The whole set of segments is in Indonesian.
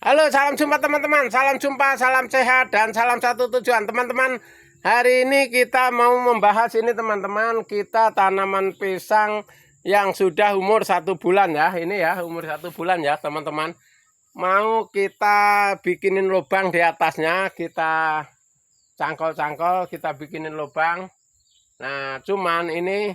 Halo, salam jumpa teman-teman. Salam jumpa, salam sehat, dan salam satu tujuan teman-teman. Hari ini kita mau membahas ini teman-teman. Kita tanaman pisang yang sudah umur 1 bulan ya. Ini ya umur 1 bulan ya teman-teman. Mau kita bikinin lubang di atasnya. Kita cangkol-cangkol, kita bikinin lubang. Nah cuman ini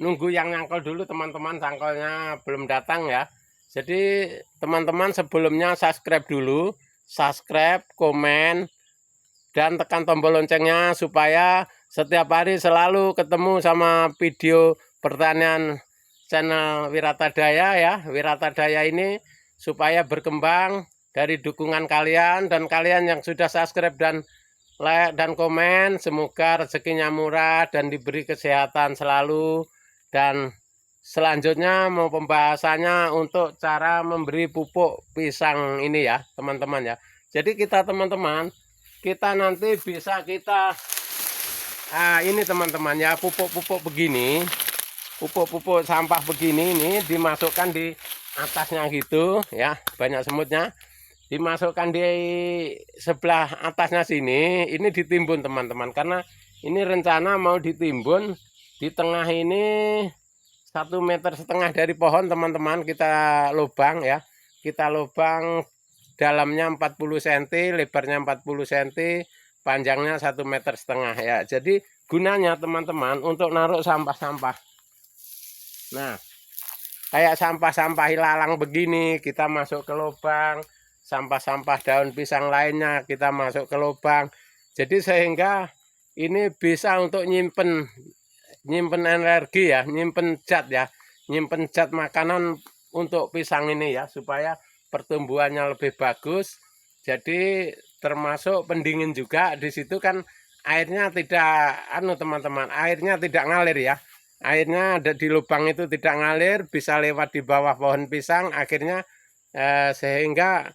nunggu yang nyangkol dulu teman-teman. Cangkolnya belum datang ya. Jadi teman-teman sebelumnya subscribe dulu, subscribe, komen, dan tekan tombol loncengnya supaya setiap hari selalu ketemu sama video pertanian channel Wiratadaya ya. Wiratadaya ini supaya berkembang dari dukungan kalian, dan kalian yang sudah subscribe dan like dan komen, semoga rezekinya murah dan diberi kesehatan selalu. Dan selanjutnya mau pembahasannya untuk cara memberi pupuk pisang ini ya teman-teman ya. Jadi kita teman-teman, kita nanti bisa kita ini teman-teman ya, pupuk-pupuk begini, pupuk-pupuk sampah begini ini dimasukkan di atasnya gitu ya, banyak semutnya, dimasukkan di sebelah atasnya sini, ini ditimbun teman-teman, karena ini rencana mau ditimbun di tengah ini 1,5 meter dari pohon teman-teman. Kita lubang ya, kita lubang dalamnya 40 cm, lebarnya 40 cm, panjangnya 1,5 meter ya. Jadi gunanya teman-teman untuk naruh sampah-sampah. Nah kayak sampah-sampah ilalang begini kita masuk ke lubang, sampah-sampah daun pisang lainnya kita masuk ke lubang. Jadi sehingga ini bisa untuk nyimpen energi ya, nyimpen zat makanan untuk pisang ini ya, supaya pertumbuhannya lebih bagus. Jadi termasuk pendingin juga. Di situ kan airnya tidak teman-teman, airnya tidak ngalir ya. Airnya ada di lubang itu tidak ngalir, bisa lewat di bawah pohon pisang, akhirnya sehingga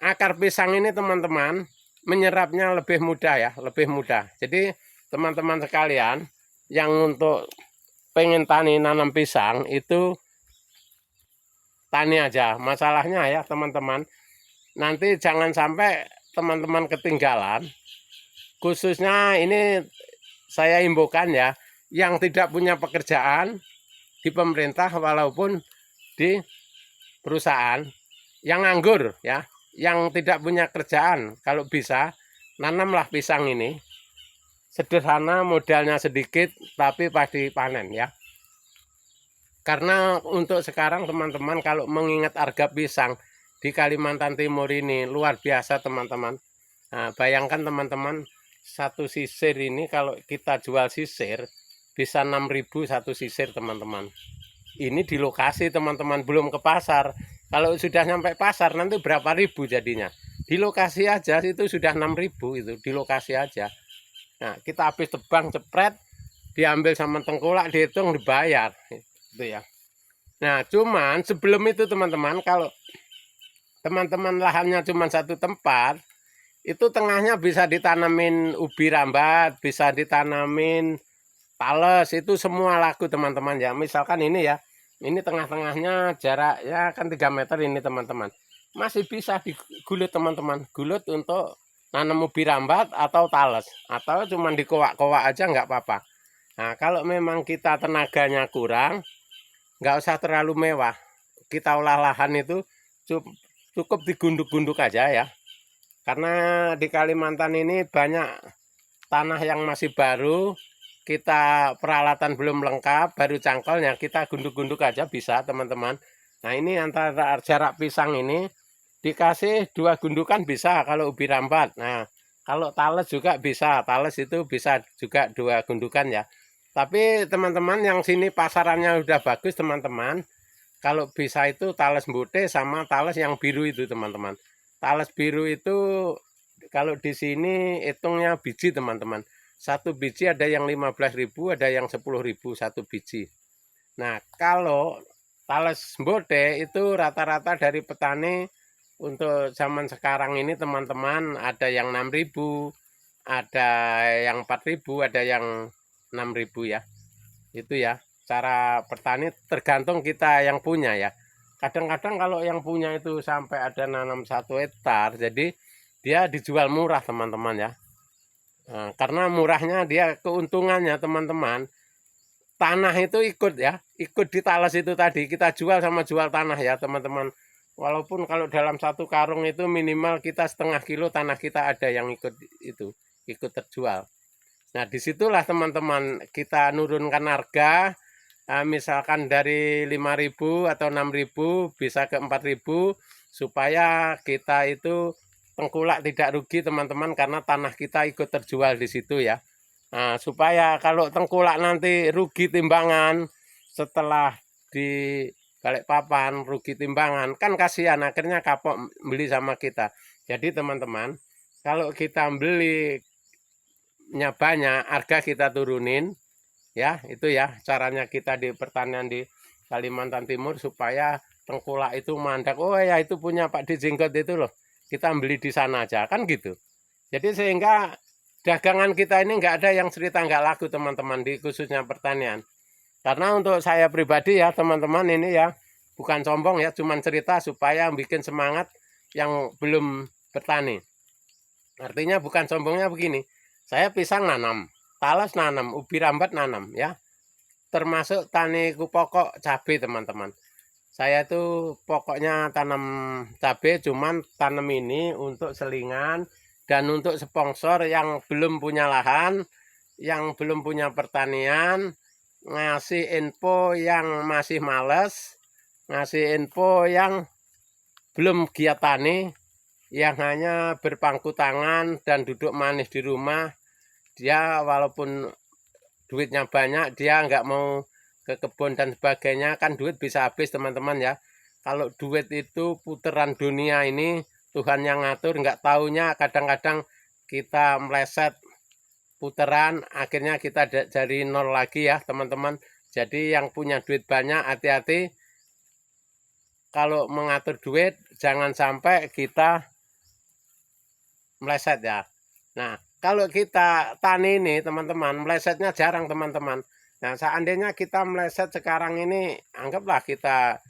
akar pisang ini teman-teman menyerapnya lebih mudah ya, lebih mudah. Jadi teman-teman sekalian yang untuk pengen nanam pisang itu tani aja. Masalahnya ya teman-teman, nanti jangan sampai teman-teman ketinggalan. Khususnya ini saya himbaukan ya, yang tidak punya pekerjaan di pemerintah walaupun di perusahaan, yang nganggur ya, yang tidak punya kerjaan, kalau bisa nanamlah pisang ini. Sederhana, modalnya sedikit, tapi pasti panen ya. Karena untuk sekarang teman-teman, kalau mengingat harga pisang di Kalimantan Timur ini luar biasa teman-teman. Nah, bayangkan teman-teman, satu sisir ini kalau kita jual sisir bisa 6.000 satu sisir teman-teman. Ini di lokasi teman-teman, belum ke pasar. Kalau sudah sampai pasar nanti berapa ribu jadinya. Di lokasi aja itu sudah 6.000, itu di lokasi aja. Nah kita habis tebang cepret, diambil sama tengkulak, dihitung, dibayar itu ya. Nah cuman sebelum itu teman-teman, kalau teman-teman lahannya cuma satu tempat, itu tengahnya bisa ditanamin ubi rambat, bisa ditanamin tales, itu semua laku teman-teman ya. Misalkan ini ya, ini tengah-tengahnya jaraknya kan 3 meter ini teman-teman, masih bisa digulut teman-teman, gulut untuk nanam ubi rambat atau tales, atau cuman dikowak-kowak aja nggak apa-apa. Nah kalau memang kita tenaganya kurang, nggak usah terlalu mewah, kita olah lahan itu cukup digunduk-gunduk aja ya. Karena di Kalimantan ini banyak tanah yang masih baru, kita peralatan belum lengkap, baru cangkolnya kita gunduk-gunduk aja bisa teman-teman. Nah ini antara jarak pisang ini dikasih 2 gundukan bisa kalau ubi rambat. Nah kalau tales juga bisa, tales itu bisa juga 2 gundukan ya. Tapi teman-teman yang sini pasarannya udah bagus teman-teman, kalau bisa itu tales mbute sama tales yang biru itu teman-teman. Tales biru itu kalau di sini hitungnya biji teman-teman. Satu biji ada yang 15.000, ada yang 10.000 satu biji. Nah kalau tales mbute itu rata-rata dari petani untuk zaman sekarang ini teman-teman, ada yang 6.000, ada yang 4.000, ada yang 6.000 ya. Itu ya, cara petani tergantung kita yang punya ya. kadang-kadang kalau yang punya itu sampai ada nanam 1 hektar, jadi dia dijual murah teman-teman ya. Nah, karena murahnya dia keuntungannya teman-teman, tanah itu ikut ya, ikut di talas itu tadi, kita jual sama jual tanah ya teman-teman. Walaupun kalau dalam 1 karung itu minimal kita setengah kilo tanah kita ada yang ikut itu, ikut terjual. Nah disitulah teman-teman kita nurunkan harga, misalkan dari 5.000 atau 6.000 bisa ke 4.000 supaya kita itu tengkulak tidak rugi teman-teman, karena tanah kita ikut terjual di situ ya. Nah, supaya kalau tengkulak nanti rugi timbangan setelah di Balikpapan rugi timbangan kan kasihan, akhirnya kapok beli sama kita. Jadi teman-teman, kalau kita belinya banyak, harga kita turunin ya, itu ya caranya kita di pertanian di Kalimantan Timur supaya tengkulak itu mandek, oh ya itu punya Pak Dijenggot itu loh, kita beli di sana aja kan gitu. Jadi sehingga dagangan kita ini nggak ada yang cerita nggak laku teman-teman, di khususnya pertanian. Karena untuk saya pribadi ya teman-teman, ini ya bukan sombong ya, cuman cerita supaya bikin semangat yang belum bertani. Artinya bukan sombongnya begini, saya pisang nanam, talas nanam, ubi rambat nanam ya, termasuk tani pokok cabai teman-teman. Saya itu pokoknya tanam cabai, cuman tanam ini untuk selingan dan untuk sponsor yang belum punya lahan, yang belum punya pertanian, ngasih info yang masih males, ngasih info yang belum giat tani, yang hanya berpangku tangan dan duduk manis di rumah. Dia walaupun duitnya banyak, dia nggak mau ke kebun dan sebagainya, kan duit bisa habis teman-teman ya. Kalau duit itu putaran dunia ini Tuhan yang ngatur, nggak taunya kadang-kadang kita meleset putaran, akhirnya kita dari nol lagi ya teman-teman. Jadi yang punya duit banyak hati-hati kalau mengatur duit, jangan sampai kita meleset ya. Nah kalau kita tani ini teman-teman, melesetnya jarang teman-teman. Nah seandainya kita meleset sekarang ini, anggaplah kita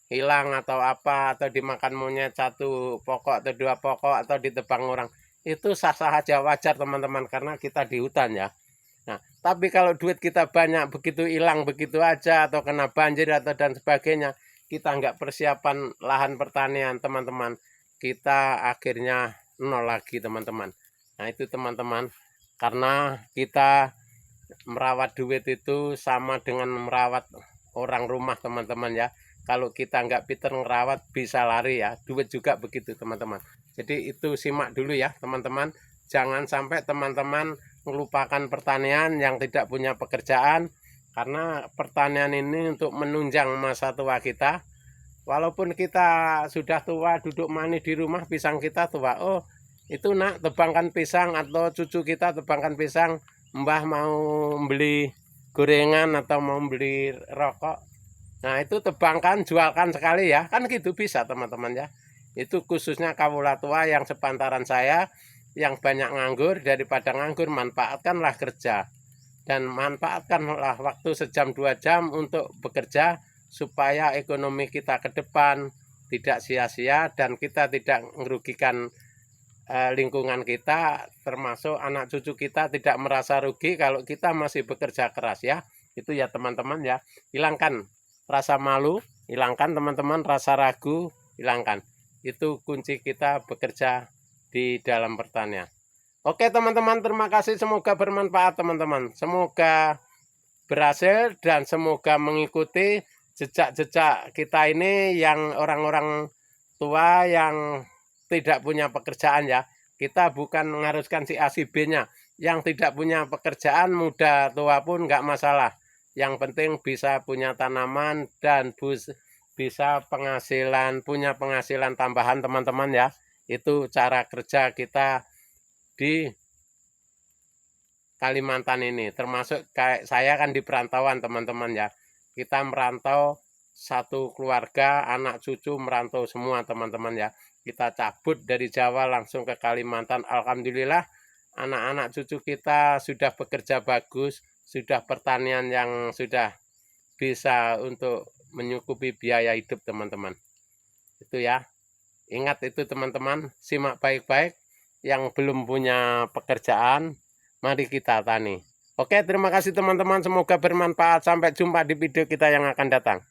hilang atau apa, atau dimakan monyet 1 pokok atau 2 pokok, atau ditebang orang, itu sah-sah aja, wajar teman-teman, karena kita di hutan ya. Nah tapi kalau duit kita banyak begitu hilang begitu aja, atau kena banjir atau dan sebagainya, kita nggak persiapan lahan pertanian teman-teman, kita akhirnya nol lagi teman-teman. Nah itu teman-teman, karena kita merawat duit itu sama dengan merawat orang rumah teman-teman ya. Kalau kita nggak pinter ngerawat bisa lari ya, duit juga begitu teman-teman. Jadi itu simak dulu ya teman-teman, jangan sampai teman-teman melupakan pertanian yang tidak punya pekerjaan, karena pertanian ini untuk menunjang masa tua kita. Walaupun kita sudah tua, duduk manis di rumah, pisang kita tua, oh itu nak tebangkan pisang, atau cucu kita tebangkan pisang, mbah mau beli gorengan atau mau beli rokok, nah itu tebangkan, jualkan sekali ya, kan gitu bisa teman-teman ya. Itu khususnya kawula tua yang sepantaran saya, yang banyak nganggur, daripada nganggur manfaatkanlah kerja, dan manfaatkanlah waktu sejam 2 jam untuk bekerja, supaya ekonomi kita ke depan tidak sia-sia dan kita tidak merugikan lingkungan kita, termasuk anak cucu kita tidak merasa rugi kalau kita masih bekerja keras ya. Itu ya teman-teman ya, hilangkan rasa malu, hilangkan teman-teman rasa ragu, hilangkan. Itu kunci kita bekerja di dalam pertanian. Oke teman-teman, terima kasih, semoga bermanfaat teman-teman, semoga berhasil dan semoga mengikuti jejak-jejak kita ini yang orang-orang tua yang tidak punya pekerjaan ya. Kita bukan mengharuskan si A si B-nya, yang tidak punya pekerjaan muda tua pun nggak masalah, yang penting bisa punya tanaman dan bisa penghasilan, punya penghasilan tambahan teman-teman ya. Itu cara kerja kita di Kalimantan ini, termasuk kayak saya kan di perantauan teman-teman ya. Kita merantau, satu keluarga, anak cucu merantau semua teman-teman ya. Kita cabut dari Jawa langsung ke Kalimantan. Alhamdulillah anak-anak cucu kita sudah bekerja bagus, sudah pertanian yang sudah bisa untuk menyukupi biaya hidup teman-teman. Itu ya. Ingat itu teman-teman, simak baik-baik. Yang belum punya pekerjaan, mari kita tani. Oke, terima kasih teman-teman. Semoga bermanfaat. Sampai jumpa di video kita yang akan datang.